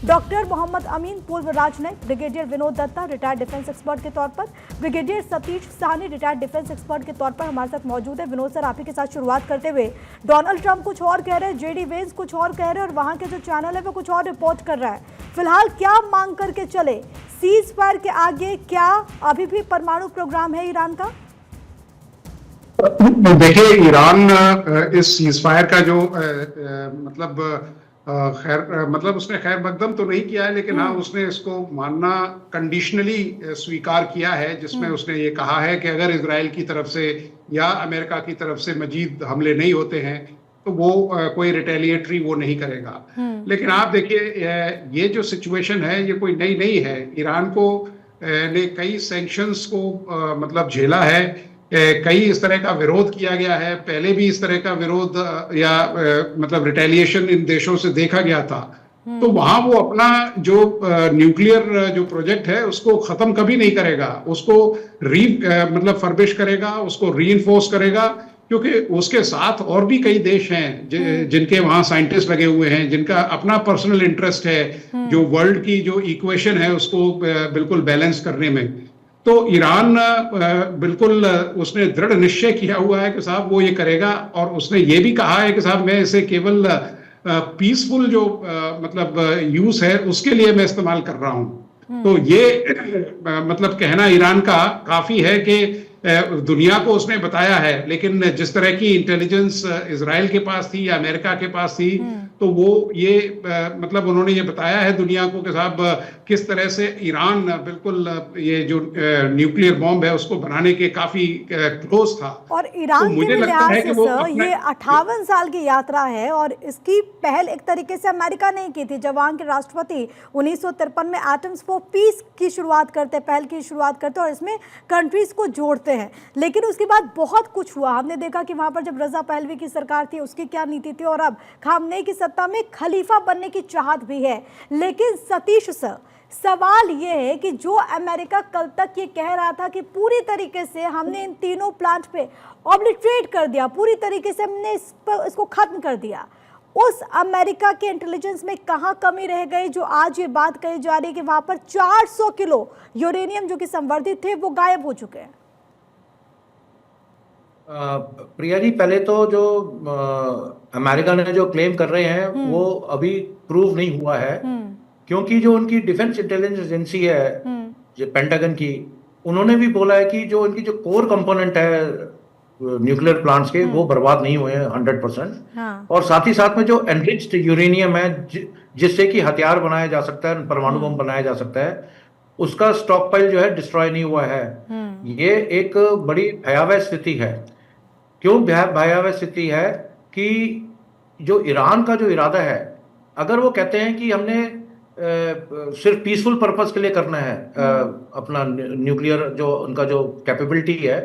Doctor Mohammad Amin पूर्व राजनयिक, brigadier Vinod Datta retired defence expert के तौर पर, brigadier Satish Sahni retired defence expert के तौर पर हमारे साथ मौजूद है। विनोद सर, आप ही के साथ शुरुआत करते हुए, डोनाल्ड ट्रंप कुछ और कह रहे हैं, जेडी वेंस कुछ और कह रहे हैं और वहां के जो चैनल है वो कुछ और रिपोर्ट कर रहा है। फिलहाल क्या मांग करके चले? सीज फायर के आगे क्या अभी भी परमाणु प्रोग्राम है ईरान का? देखिए, ईरान इस सीज फायर का जो मतलब उसने खैर मकदम तो नहीं किया है, लेकिन हाँ उसने इसको मानना कंडीशनली स्वीकार किया है, जिसमें उसने ये कहा है कि अगर इजराइल की तरफ से या अमेरिका की तरफ से मजीद हमले नहीं होते हैं तो वो कोई रिटेलिएटरी वो नहीं करेगा। लेकिन आप देखिए, ये जो सिचुएशन है ये कोई नई नहीं है। ईरान को ने कई सैंक्शंस को मतलब झेला है, कई इस तरह का विरोध किया गया है। पहले भी इस तरह का विरोध या मतलब रिटेलिएशन इन देशों से देखा गया था। तो वहां वो अपना जो न्यूक्लियर जो प्रोजेक्ट है उसको खत्म कभी नहीं करेगा, उसको मतलब फर्बिश करेगा, उसको रीइंफोर्स करेगा, क्योंकि उसके साथ और भी कई देश हैं जिनके वहां साइंटिस्ट लगे हुए हैं, जिनका अपना पर्सनल इंटरेस्ट है जो वर्ल्ड की जो इक्वेशन है उसको बिल्कुल बैलेंस करने में। तो ईरान बिल्कुल उसने दृढ़ निश्चय किया हुआ है कि साहब वो ये करेगा, और उसने ये भी कहा है कि साहब मैं इसे केवल पीसफुल जो मतलब यूज है उसके लिए मैं इस्तेमाल कर रहा हूं। तो ये मतलब कहना ईरान का काफी है कि दुनिया को उसने बताया है, लेकिन जिस तरह की इंटेलिजेंस इजराइल के पास थी या अमेरिका के पास थी, तो वो ये मतलब उन्होंने ये बताया है दुनिया को कि साहब किस तरह से ईरान बिल्कुल ये जो न्यूक्लियर बॉम्ब है उसको बनाने के काफी क्लोज था। और ईरान तो के लिहाज से सर ये 58 साल की यात्रा है और इसकी पहल एक तरीके से अमेरिका ने की थी। जब वहां के राष्ट्रपति 1953 में एटम्स फॉर पीस की शुरुआत करते, पहल की शुरुआत करते और इसमें कंट्रीज को जोड़ते हैं। लेकिन उसके बाद बहुत कुछ हुआ। हमने देखा कि वहां पर जब रजा पहलवी की सरकार थी उसकी क्या नीति थी, और अब खामनेई की सत्ता में खलीफा बनने की चाहत भी है। लेकिन सतीश सर, सवाल यह है कि जो अमेरिका कल तक ये कह रहा था कि पूरी तरीके से हमने इन तीनों प्लांट पे ऑब्लिटरेट कर दिया, पूरी तरीके से हमने इसको खत्म कर दिया, उस अमेरिका के इंटेलिजेंस में कहां कमी रह गई जो आज ये बात कही जा रही है कि वहां पर 400 किलो यूरेनियम जो कि संवर्धित थे वो गायब हो चुके हैं? प्रिया जी, पहले तो जो अमेरिका ने जो क्लेम कर रहे हैं वो अभी प्रूव नहीं हुआ है, क्योंकि जो उनकी डिफेंस इंटेलिजेंस एजेंसी है जो पेंटागन की, उन्होंने भी बोला है कि जो उनकी जो कोर कंपोनेंट है न्यूक्लियर प्लांट्स के वो बर्बाद नहीं हुए हैं 100%। हाँ। और साथ ही साथ में जो एनरिच्ड यूरेनियम है जिससे कि हथियार बनाया जा सकता है, परमाणु बम बनाया जा सकता है, उसका स्टॉक पाइल जो है डिस्ट्रॉय नहीं हुआ है। ये एक बड़ी भयावह स्थिति है। क्यों भयावह स्थिति है? कि जो ईरान का जो इरादा है, अगर वो कहते हैं कि हमने सिर्फ पीसफुल पर्पस के लिए करना है अपना न्यूक्लियर जो उनका जो कैपेबिलिटी है,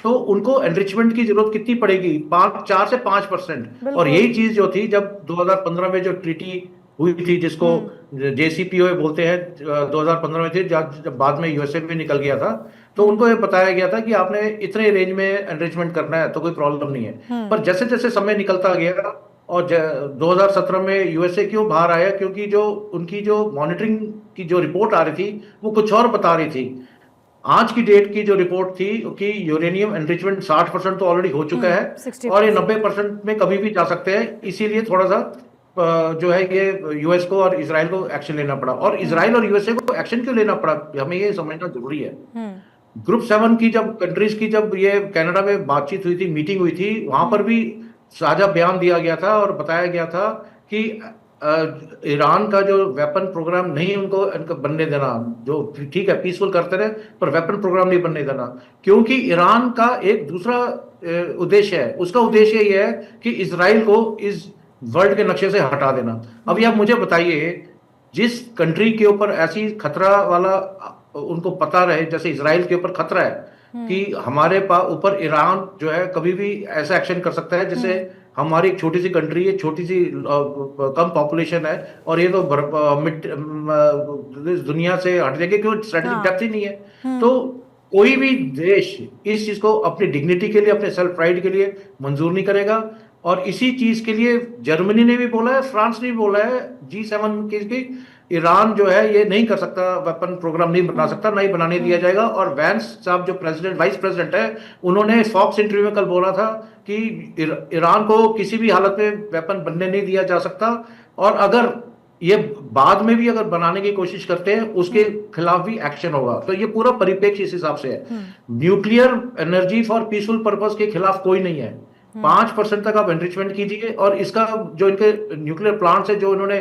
तो उनको एनरिचमेंट की जरूरत कितनी पड़ेगी? 4 से 5%। और यही चीज जो थी जब 2015 में जो ट्रीटी हुई थी, जिसको JCPOA बोलते हैं, 2015 में थी, जब बाद में USA भी निकल गया था, तो उनको ये बताया गया था कि आपने इतने रेंज में एनरिचमेंट करना है तो कोई प्रॉब्लम नहीं है। पर जैसे जैसे समय निकलता गया और 2017 में USA क्यों बाहर आया? क्योंकि जो उनकी जो मॉनिटरिंग की जो रिपोर्ट आ रही थी वो कुछ और बता रही थी। आज की डेट की जो रिपोर्ट थी कि यूरेनियम एनरिचमेंट 60% तो ऑलरेडी हो चुका है और ये 90% में कभी भी जा सकते हैं। इसीलिए थोड़ा सा जो है ये US को और इजराइल को एक्शन लेना पड़ा। और इजराइल और USA को एक्शन क्यों लेना पड़ा, हमें ये समझना जरूरी है। ग्रुप 7 की जब कंट्रीज की जब ये कनाडा में बातचीत हुई थी, मीटिंग हुई थी, वहां पर भी साझा बयान दिया गया था और बताया गया था कि ईरान का जो वेपन प्रोग्राम नहीं उनको बनने देना, जो ठीक है पीसफुल करते रहे पर वेपन प्रोग्राम नहीं बनने देना, क्योंकि ईरान का एक दूसरा उद्देश्य है। उसका उद्देश्य ये है कि इजराइल को इस वर्ल्ड के नक्शे से हटा देना। अभी आप मुझे बताइए, जिस कंट्री के ऊपर ऐसी खतरा वाला उनको पता रहे, जैसे इजराइल के ऊपर खतरा है कि हमारे ऊपर ईरान जो है कभी भी ऐसा एक्शन कर सकता है, जैसे हमारी एक छोटी सी कंट्री है, छोटी सी कम पॉपुलेशन है, और ये तो दुनिया से हट जाएगी, क्यों? स्ट्रेटेजिक डेप्थ ही नहीं है। तो कोई भी देश इस चीज को अपनी डिग्निटी के लिए, अपने सेल्फ प्राइड के लिए मंजूर नहीं करेगा। और इसी चीज के लिए जर्मनी ने भी बोला है, फ्रांस ने भी बोला है, G7 की ईरान जो है ये नहीं कर सकता, वेपन प्रोग्राम नहीं बना सकता, नहीं बनाने दिया जाएगा। और वैंस साहब जो वाइस प्रेसिडेंट है, उन्होंने फॉक्स इंटरव्यू में कल बोला था कि ईरान को किसी भी हालत में वेपन बनने नहीं दिया जा सकता, और अगर ये बाद में भी अगर बनाने की कोशिश करते हैं उसके खिलाफ भी एक्शन होगा। तो ये पूरा परिप्रेक्ष्य इस हिसाब से है। Nuclear energy for peaceful purpose के खिलाफ कोई नहीं है। 5% तक आप एनरिचमेंट कीजिए, और इसका जो इनके न्यूक्लियर प्लांट्स है जो इन्होंने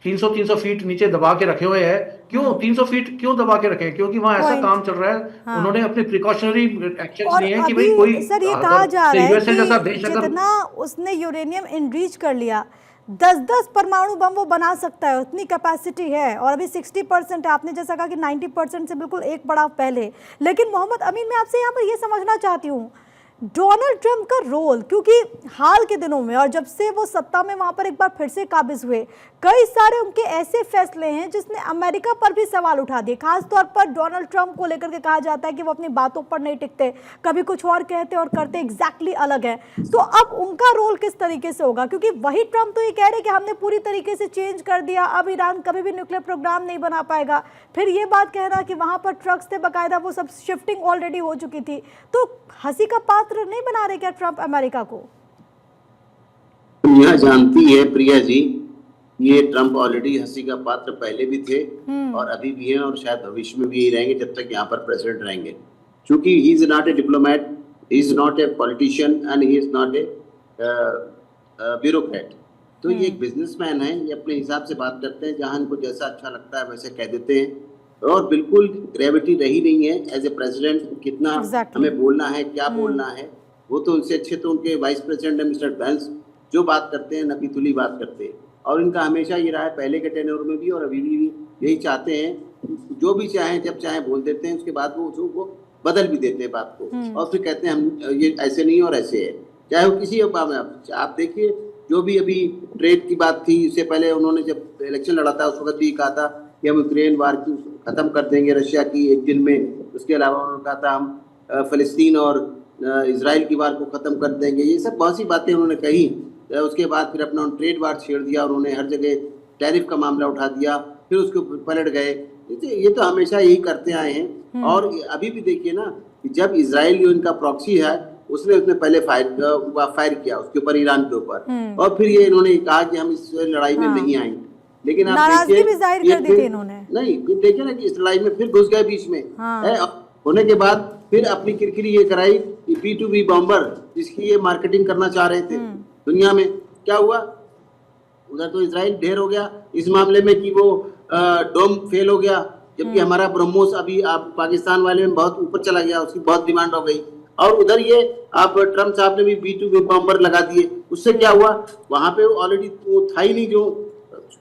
300 फीट नीचे दबा के रखे हुए हैं, क्यों 300 फीट क्यों दबा के रखे हैं? क्योंकि वहां ऐसा काम चल रहा है। हाँ। उन्होंने अपने प्रिकॉशनरी एक्शन लिए हैं कि भाई कोई सर ये कहा जा रहा है कि जैसा देश जितना उसने यूरेनियम इनरीच कर लिया, 10-10 परमाणु बम वो बना सकता है, उतनी कैपेसिटी है। और अभी 60% है, आपने जैसा कहा कि 90% से बिल्कुल एक पड़ाव पहले। लेकिन मोहम्मद अमीन, मैं आपसे यहाँ पर ये समझना चाहती हूँ डोनाल्ड ट्रंप का रोल, क्योंकि हाल के दिनों में और जब से वो सत्ता में वहां पर एक बार फिर से काबिज हुए, कई सारे उनके ऐसे फैसले हैं जिसने अमेरिका पर भी सवाल उठा दिए। खासतौर पर डोनाल्ड ट्रंप को लेकर के कहा जाता है कि वो अपनी बातों पर नहीं टिकते, कभी कुछ और कहते और करते एग्जैक्टली अलग है। तो अब उनका रोल किस तरीके से होगा? क्योंकि वही ट्रंप तो ये कह रहे कि हमने पूरी तरीके से चेंज कर दिया, अब ईरान कभी भी न्यूक्लियर प्रोग्राम नहीं बना पाएगा। फिर ये बात कहना कि वहां पर ट्रक्स थे बाकायदा, वो सब शिफ्टिंग ऑलरेडी हो चुकी थी। तो हंसी का पात्र नहीं बना रहे क्या ट्रंप अमेरिका को? यह जानती है प्रिया जी, ये ट्रंप ऑलरेडी हंसी का पात्र पहले भी थे और अभी भी हैं, और शायद भविष्य में भी यही रहेंगे जब तक यहाँ पर प्रेसिडेंट रहेंगे। क्योंकि he is not a diplomat, he is not a politician and he is not a bureaucrat. तो ये एक बिजनेसमैन है, ये अपने हिसाब से बात करते हैं, जहाँ इनको जैसा अच्छा लगता है वैसे कह देते हैं, और बिल्कुल ग्रेविटी रही नहीं है एज ए प्रेसिडेंट। कितना हमें बोलना है, क्या बोलना है, वो तो उनसे अच्छे तो उनके वाइस प्रेसिडेंट है मिस्टर वेंस, जो बात करते हैं नपीतुली बात करते हैं। और इनका हमेशा ये रहा है, पहले के टेन्योर में भी और अभी भी यही चाहते हैं, जो भी चाहें जब चाहें बोल देते हैं, उसके बाद वो बदल भी देते हैं बात को, और फिर कहते हैं हम ये ऐसे नहीं और ऐसे है। चाहे वो किसी आप देखिए, जो भी अभी ट्रेड की बात थी, इससे पहले उन्होंने जब इलेक्शन लड़ा था उस वक्त भी कहा था कि हम यूक्रेन वार की खत्म कर देंगे रशिया की एक दिन में। उसके अलावा उन्होंने कहा था हम फिलिस्तीन और इजराइल की वार को खत्म कर देंगे। ये सब बहुत सी बातें उन्होंने कही। उसके बाद फिर अपना ट्रेड वार छेड़ दिया, उन्होंने हर जगह टैरिफ का मामला उठा दिया, फिर उसके पलट गए। ये तो हमेशा यही करते आए हैं। और अभी भी देखिए ना, जब इजराइल जो इनका प्रॉक्सी है, उसने पहले फायर किया उसके ऊपर, ईरान के ऊपर, और फिर ये इन्होंने कहा कि हम इस लड़ाई में नहीं आएंगे। लेकिन आप नाराजगी भी जाहिर कर दी थी इन्होंने। नहीं, देखिए ना कि इस लड़ाई में फिर घुस गए बीच में। होने के बाद फिर अपनी किरकिरी ये कराई कि B2B बॉम्बर, जिसकी ये मार्केटिंग करना चाह रहे थे दुनिया में। क्या हुआ? उधर तो इजराइल ढेर हो गया इस मामले में कि वो डोम फेल हो गया, जबकि हमारा ब्रह्मोस अभी आप पाकिस्तान वाले में बहुत ऊपर चला गया, उसकी बहुत डिमांड हो गई। और उधर ये आप ट्रम्प साहब ने भी B2B बॉम्बर लगा दिए। उससे क्या हुआ? वहां पे ऑलरेडी वो था ही नहीं, जो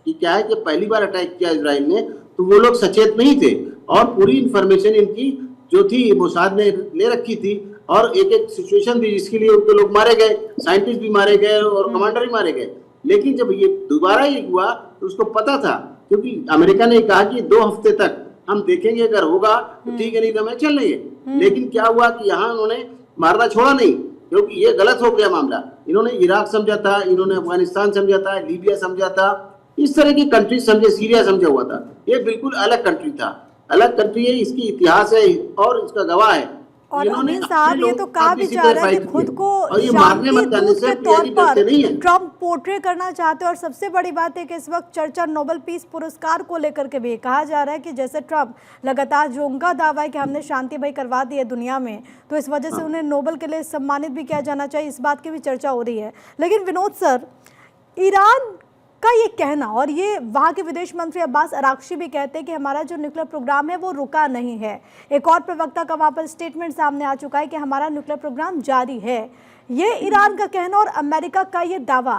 कि क्या है कि पहली बार अटैक किया इजराइल ने, तो वो लोग सचेत नहीं थे, और पूरी इंफॉर्मेशन इनकी जो थी मोसाद ने ले रखी थी, और एक एक सिचुएशन थी जिसके लिए उनके लोग मारे गए, साइंटिस्ट भी मारे गए और कमांडर भी मारे गए। लेकिन जब ये दोबारा ये हुआ तो उसको पता था, क्योंकि अमेरिका ने कहा कि 2 हफ्ते तक हम देखेंगे, अगर होगा तो ठीक है, नहीं तो हमें चल लेंगे। लेकिन क्या हुआ कि यहाँ उन्होंने मारना छोड़ा नहीं, क्योंकि ये गलत हो गया मामला। इन्होंने इराक समझा था, इन्होंने अफगानिस्तान समझा था, लीबिया समझा था, इस तरह की कंट्री समझे, सीरिया समझा हुआ था। ये बिल्कुल अलग कंट्री था, अलग कंट्री है, इसकी इतिहास है और इसका गवाह है। और अमीन साहब, ये तो कहा भी जा रहा है कि खुद को शांति दूत के तौर पर ट्रंप पोर्ट्रे करना चाहते हैं। और सबसे बड़ी बात है कि इस वक्त चर्चा नोबेल पीस पुरस्कार को लेकर के भी कहा जा रहा है कि जैसे ट्रंप लगातार जो उनका दावा है कि हमने शांति भाई करवा दी है दुनिया में, तो इस वजह से उन्हें नोबेल के लिए सम्मानित भी किया जाना चाहिए, इस बात की भी चर्चा हो रही है। लेकिन विनोद सर, ईरान का ये कहना, और ये वहाँ के विदेश मंत्री अब्बास अराक्ची भी कहते हैं कि हमारा जो न्यूक्लियर प्रोग्राम है वो रुका नहीं है। एक और प्रवक्ता का वहाँ पर स्टेटमेंट सामने आ चुका है कि हमारा न्यूक्लियर प्रोग्राम जारी है। ये ईरान का कहना और अमेरिका का ये दावा,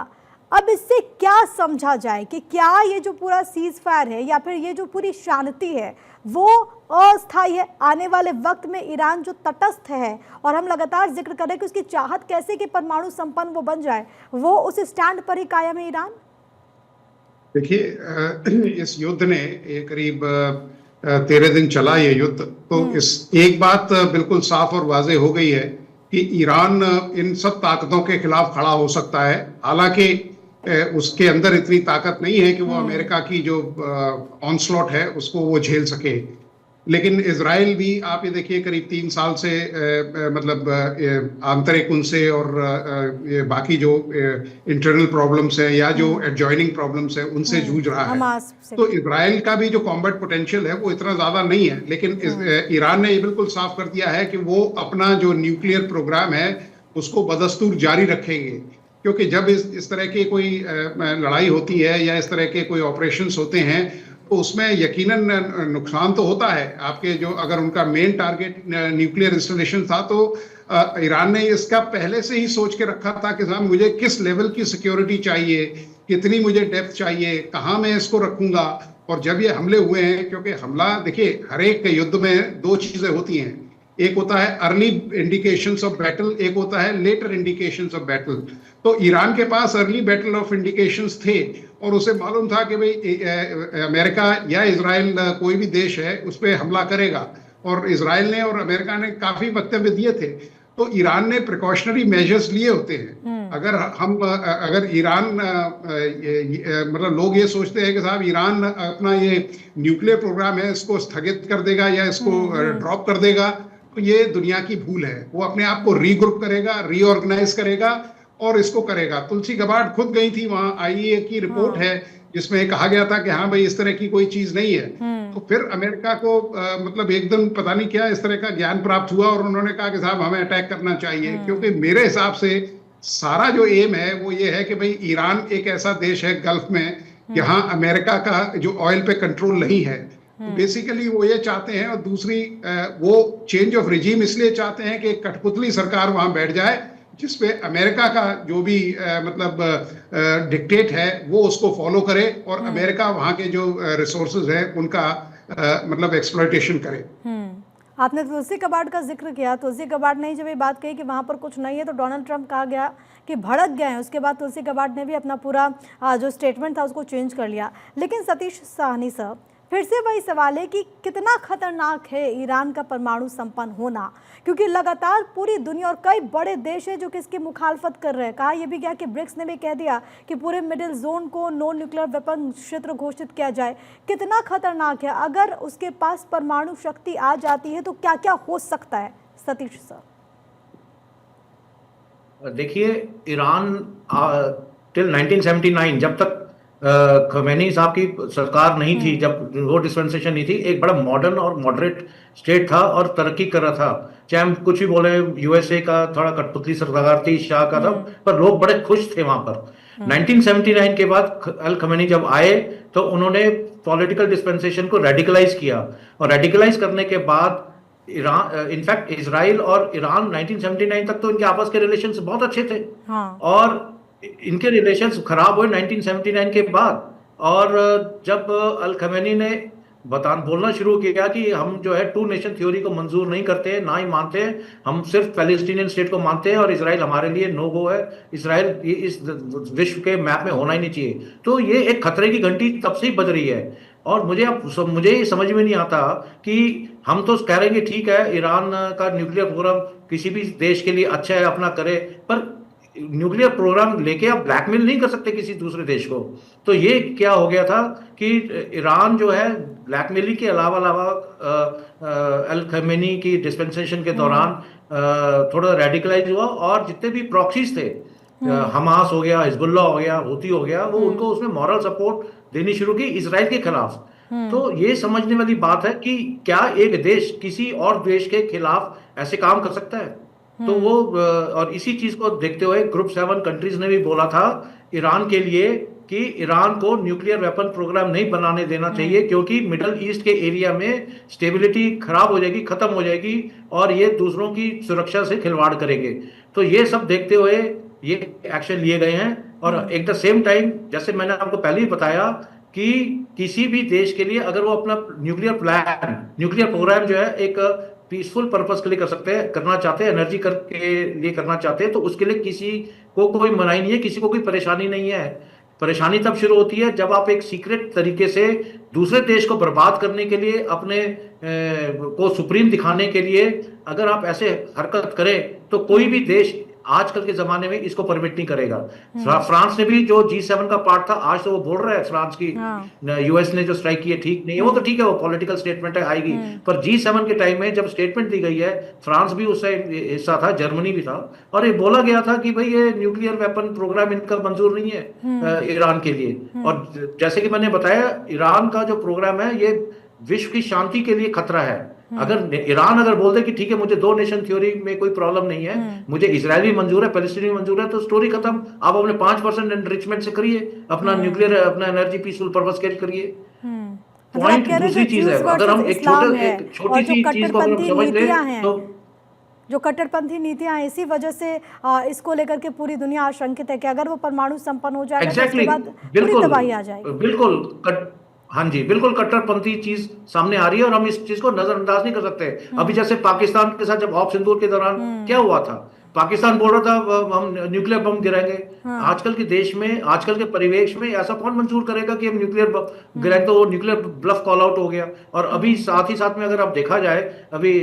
अब इससे क्या समझा जाए कि क्या ये जो पूरा सीज फायर है या फिर ये जो पूरी शांति है वो अस्थायी है? आने वाले वक्त में ईरान जो तटस्थ है, और हम लगातार जिक्र करें कि उसकी चाहत कैसे कि परमाणु संपन्न वो बन जाए, वो उस स्टैंड पर ही कायम है ईरान? देखिए, इस युद्ध ने करीब 13 दिन चला ये युद्ध, तो इस एक बात बिल्कुल साफ और वाज़ेह हो गई है कि ईरान इन सब ताकतों के खिलाफ खड़ा हो सकता है। हालांकि उसके अंदर इतनी ताकत नहीं है कि वो अमेरिका की जो ऑनस्लॉट है उसको वो झेल सके। लेकिन इजराइल भी आप ये देखिए करीब 3 साल से मतलब आंतरिक उनसे और ये बाकी जो इंटरनल प्रॉब्लम्स है या जो एडजॉइनिंग प्रॉब्लम्स है उनसे जूझ रहा है। हमास से। तो इजराइल का भी जो कॉम्बैट पोटेंशियल है वो इतना ज्यादा नहीं है, लेकिन ईरान ने ये बिल्कुल साफ कर दिया है कि वो अपना जो न्यूक्लियर प्रोग्राम है उसको बदस्तूर जारी रखेंगे। क्योंकि जब इस तरह की कोई लड़ाई होती है या इस तरह के कोई ऑपरेशंस होते हैं तो उसमें यकीनन नुकसान तो होता है आपके जो, अगर उनका मेन टारगेट न्यूक्लियर इंस्टॉलेशन था तो ईरान ने इसका पहले से ही सोच के रखा था कि साहब मुझे किस लेवल की सिक्योरिटी चाहिए, कितनी मुझे डेप्थ चाहिए, कहाँ मैं इसको रखूंगा। और जब ये हमले हुए हैं, क्योंकि हमला देखिए हर एक युद्ध में 2 चीजें होती हैं, एक होता है अर्ली इंडिकेशंस ऑफ बैटल, एक होता है लेटर इंडिकेशंस ऑफ बैटल। तो ईरान के पास अर्ली बैटल ऑफ इंडिकेशंस थे और उसे मालूम था कि भाई अमेरिका या इजराइल कोई भी देश है उस पर हमला करेगा, और इजराइल ने और अमेरिका ने काफी वक्तव्य दिए थे। तो ईरान ने प्रिकॉशनरी मेजर्स लिए होते हैं। अगर ईरान मतलब लोग ये सोचते हैं कि साहब ईरान अपना ये न्यूक्लियर प्रोग्राम है इसको स्थगित कर देगा या इसको ड्रॉप कर देगा, तो ये दुनिया की भूल है। वो अपने आप को रीग्रुप करेगा, रीऑर्गेनाइज करेगा और इसको करेगा। तुलसी गबार्ड खुद गई थी वहां, आईएए की रिपोर्ट है जिसमें कहा गया था कि हाँ भाई इस तरह की कोई चीज नहीं है। तो फिर अमेरिका को मतलब एकदम पता नहीं क्या इस तरह का ज्ञान प्राप्त हुआ और उन्होंने कहा कि साहब हमें अटैक करना चाहिए। क्योंकि मेरे हिसाब से सारा जो एम है वो ये है कि भाई ईरान एक ऐसा देश है गल्फ में जहां अमेरिका का जो ऑयल पे कंट्रोल नहीं है। तो बेसिकली वो ये चाहते हैं, और दूसरी वो चेंज ऑफ रिजीम इसलिए चाहते हैं कि एक कठपुतली सरकार वहां बैठ जाए जिसपे अमेरिका का जो भी मतलब डिक्टेट है वो उसको फॉलो करे और अमेरिका वहां के जो रिसोर्सेज है उनका मतलब एक्सप्लॉयटेशन करे। आपने तुलसी गबार्ड का जिक्र किया। तुलसी गबार्ड ने जब ये बात कही कि वहाँ पर कुछ नहीं है तो डोनाल्ड ट्रंप कहा गया कि भड़क गए हैं। उसके बाद तुलसी गबार्ड ने भी अपना पूरा जो स्टेटमेंट था उसको चेंज कर लिया। लेकिन सतीश साहनी साहब, फिर से वही सवाल है कि कितना खतरनाक है ईरान का परमाणु संपन्न होना, क्योंकि लगातार पूरी दुनिया और कई बड़े देश हैं जो कि इसकी मुखालफत कर रहे हैं। कहा यह भी गया कि ब्रिक्स ने भी कह दिया कि पूरे मिडिल जोन को नो न्यूक्लियर वेपन क्षेत्र घोषित किया जाए। कितना खतरनाक है? अगर उसके पास परमाणु शक्ति आ जाती है तो क्या क्या हो सकता है सतीश सर? देखिए, ईरान टिल 1979 जब तक खमेनी साहब की सरकार नहीं थी, जब वो डिस्पेंसेशन नहीं थी, एक बड़ा मॉडर्न और मॉडरेट स्टेट था और तरक्की कर रहा था। चाहे हम कुछ भी बोले, यूएसए का थोड़ा कठपुतली सरकार थी, शाह का था, पर लोग बड़े खुश थे वहां पर। 1979 के बाद अल खमेनी जब आए तो उन्होंने पॉलिटिकल डिस्पेंसेशन को रेडिकलाइज किया, और रेडिकलाइज करने के बाद ईरान, इनफैक्ट इजराइल और ईरान 1979 तक तो इनके आपस के रिलेशंस बहुत अच्छे थे। और इनके रिलेशंस खराब हुए 1979 के बाद। और जब अल खमेनी ने बोलना शुरू किया कि हम जो है 2 नेशन थ्योरी को मंजूर नहीं करते, ना ही मानते हैं, हम सिर्फ पैलेस्टीनियन स्टेट को मानते हैं और इजराइल हमारे लिए नो गो है, इजराइल इस विश्व के मैप में होना ही नहीं चाहिए, तो ये एक खतरे की घंटी तब से ही बज रही है। और मुझे समझ में नहीं आता कि हम तो कह रहे हैं कि ठीक है, ईरान का न्यूक्लियर प्रोग्राम किसी भी देश के लिए अच्छा है, अपना करे, पर न्यूक्लियर प्रोग्राम लेके आप ब्लैकमेल नहीं कर सकते किसी दूसरे देश को। तो ये क्या हो गया था कि ईरान जो है ब्लैकमेलिंग के अलावा अल खमेनी की डिस्पेंसेशन के दौरान थोड़ा रेडिकलाइज हुआ, और जितने भी प्रॉक्सीज थे, हमास हो गया, हिजबुल्लाह हो गया, हुती हो गया, वो उनको उसमें मॉरल सपोर्ट देनी शुरू की इजराइल के खिलाफ। तो ये समझने वाली बात है कि क्या एक देश किसी और देश के खिलाफ ऐसे काम कर सकता है? तो वो और इसी चीज को देखते हुए ग्रुप 7 कंट्रीज ने भी बोला था ईरान के लिए कि ईरान को न्यूक्लियर वेपन प्रोग्राम नहीं बनाने देना चाहिए, क्योंकि मिडल ईस्ट के एरिया में स्टेबिलिटी खराब हो जाएगी, खत्म हो जाएगी, और ये दूसरों की सुरक्षा से खिलवाड़ करेंगे। तो ये सब देखते हुए ये एक्शन लिए गए हैं। और एट द सेम टाइम, जैसे मैंने आपको पहले ही बताया कि किसी भी देश के लिए अगर वो अपना न्यूक्लियर प्रोग्राम जो है एक पीसफुल पर्पस के लिए करना चाहते हैं, एनर्जी के लिए करना चाहते हैं, तो उसके लिए किसी को कोई मनाही नहीं है, किसी को कोई परेशानी नहीं है। परेशानी तब शुरू होती है जब आप एक सीक्रेट तरीके से दूसरे देश को बर्बाद करने के लिए, अपने को सुप्रीम दिखाने के लिए अगर आप ऐसे हरकत करें, तो कोई भी देश आजकल के जमाने में इसको परमिट नहीं करेगा। फ्रांस ने भी जो G7 का पार्ट था, आज तो वो बोल रहा है फ्रांस की यूएस ने जो स्ट्राइक की है ठीक नहीं है, वो तो ठीक है, वो पॉलिटिकल स्टेटमेंट है, आएगी। पर G7 के टाइम में जब स्टेटमेंट दी गई है, फ्रांस भी उससे हिस्सा था, जर्मनी भी था, और ये बोला गया था कि भाई ये न्यूक्लियर वेपन प्रोग्राम इनका मंजूर नहीं है ईरान के लिए। और जैसे कि मैंने बताया, ईरान का जो प्रोग्राम है ये विश्व की शांति के लिए खतरा है। अगर ईरान अगर बोल दे कि ठीक है मुझे दो नेशन थ्योरी में कोई प्रॉब्लम नहीं है, मुझे इजराइल भी मंजूर है, पैलेस्टीन भी मंजूर है, तो स्टोरी खत्म। आप अपने 5% एनरिचमेंट से करिए, अपना न्यूक्लियर अपना एनर्जी पीसफुल पर्पस के लिए करिए। पॉइंट दूसरी चीज है, अगर हम एक छोटी सी चीज को अगर समझ लें तो जो कट्टरपंथी नीतियां हैं, इसी वजह से इसको लेकर के पूरी दुनिया आशंकित है कि अगर वो परमाणु संपन्न हो जाएगा तो उसके बाद पूरी तबाही आ जाएगी। बिल्कुल हाँ जी, बिल्कुल कट्टरपंथी चीज सामने आ रही है और हम इस चीज को नजरअंदाज नहीं कर सकते। अभी जैसे पाकिस्तान के साथ जब ऑप सिंदूर के दौरान क्या हुआ था, पाकिस्तान बोल रहा था हम न्यूक्लियर बम गिराएंगे। आजकल के देश में, आजकल के परिवेश में ऐसा कौन मंजूर करेगा कि हम न्यूक्लियर गिराएंगे? तो वो न्यूक्लियर ब्लफ कॉल आउट हो गया। और अभी साथ ही साथ में अगर आप देखा जाए, अभी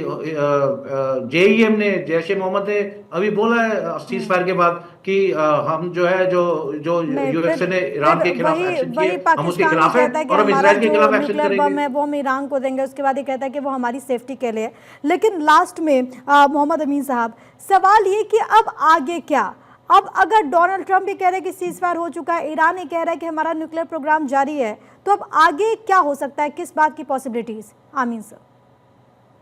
JEM ने, जैश ए मोहम्मद ने अभी बोला है सीज फायर के बाद कि हम जो है जो यूएसए ने ईरान के खिलाफ एक्शन किया, हम उसके खिलाफ है और हम इजराइल के खिलाफ एक्शन करेंगे। वो हम ईरान को देंगे, उसके बाद ये कहता है कि वो हमारी सेफ्टी के लिए। लेकिन लास्ट में मोहम्मद अमीन साहब, सवाल ये कि अब आगे क्या? अब अगर डोनाल्ड ट्रंप भी कह रहे हैं कि सीज फायर हो चुका है, ईरान ये कह रहा है कि हमारा न्यूक्लियर प्रोग्राम जारी है, तो अब आगे क्या हो सकता है? किस बात की पॉसिबिलिटीज? आमीन सर।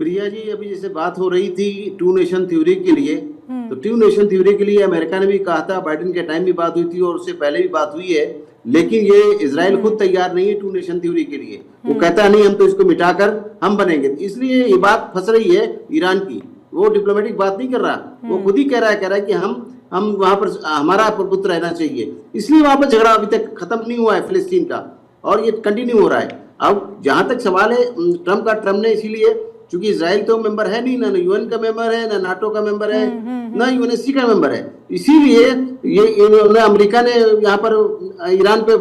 प्रिया जी, अभी जैसे बात हो रही थी टू नेशन थ्योरी के लिए, तो टू नेशन थ्योरी के लिए अमेरिका ने भी कहा था, बाइडेन के टाइम भी बात हुई थी और उससे पहले भी बात हुई है, लेकिन ये इजराइल खुद तैयार नहीं है टू नेशन थ्योरी के लिए। वो कहता नहीं हम तो इसको मिटाकर हम बनेंगे। इसलिए ये बात फंस रही है ईरान की। वो डिप्लोमेटिक बात नहीं कर रहा, वो खुद ही कह रहा है कि हम वहां पर हमारा प्रभुत्व रहना चाहिए। इसलिए वहां पर झगड़ा अभी तक खत्म नहीं हुआ है फिलिस्तीन का, और ये कंटिन्यू हो रहा है। अब जहां तक सवाल है ट्रम्प ने, इसीलिए क्योंकि इजराइल तो मेंबर है नहीं, ना यूएन का मेंबर है, ना नाटो का मेंबर है, ना यूएनएससी का मेंबर है, इसीलिए ये अमेरिका ने यहाँ पर ईरान पे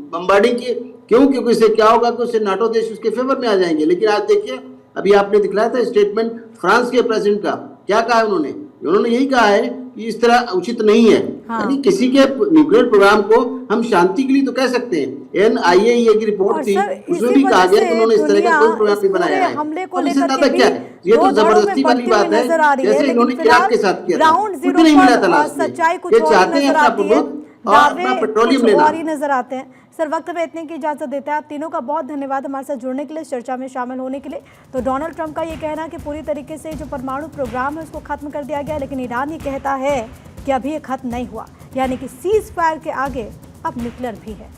बम्बार्डिंग की। क्यों? क्योंकि इससे क्या होगा कि उससे नाटो देश उसके फेवर में आ जाएंगे। लेकिन आज देखिए, अभी आपने दिखलाया था स्टेटमेंट फ्रांस के प्रेसिडेंट का, क्या कहा है उन्होंने यही कहा है कि इस तरह उचित नहीं है। यानी किसी के न्यूक्लियर प्रोग्राम को हम शांति के लिए तो कह सकते हैं। NIAEA की रिपोर्ट थी, उसमें भी कहा गया कि उन्होंने इस तरह का कोई प्रोग्राम नहीं बनाया है। और इससे ज्यादा क्या है, ये तो जबरदस्ती वाली बात है, जैसे इन्होंने इराक के साथ किया था, कुछ नहीं मिला था लास्ट में। ये चाहते हैं अपना प्रभुत्व और अपना पेट्रोलियम लेना। नजर आते हैं। सर, वक्त में इतने की इजाजत देते हैं। आप तीनों का बहुत धन्यवाद हमारे साथ जुड़ने के लिए, चर्चा में शामिल होने के लिए। तो डोनाल्ड ट्रंप का ये कहना है कि पूरी तरीके से जो परमाणु प्रोग्राम है उसको खत्म कर दिया गया, लेकिन ईरान ये कहता है कि अभी ये खत्म नहीं हुआ, यानी कि सीज फायर के आगे अब न्यूक्लियर भी है।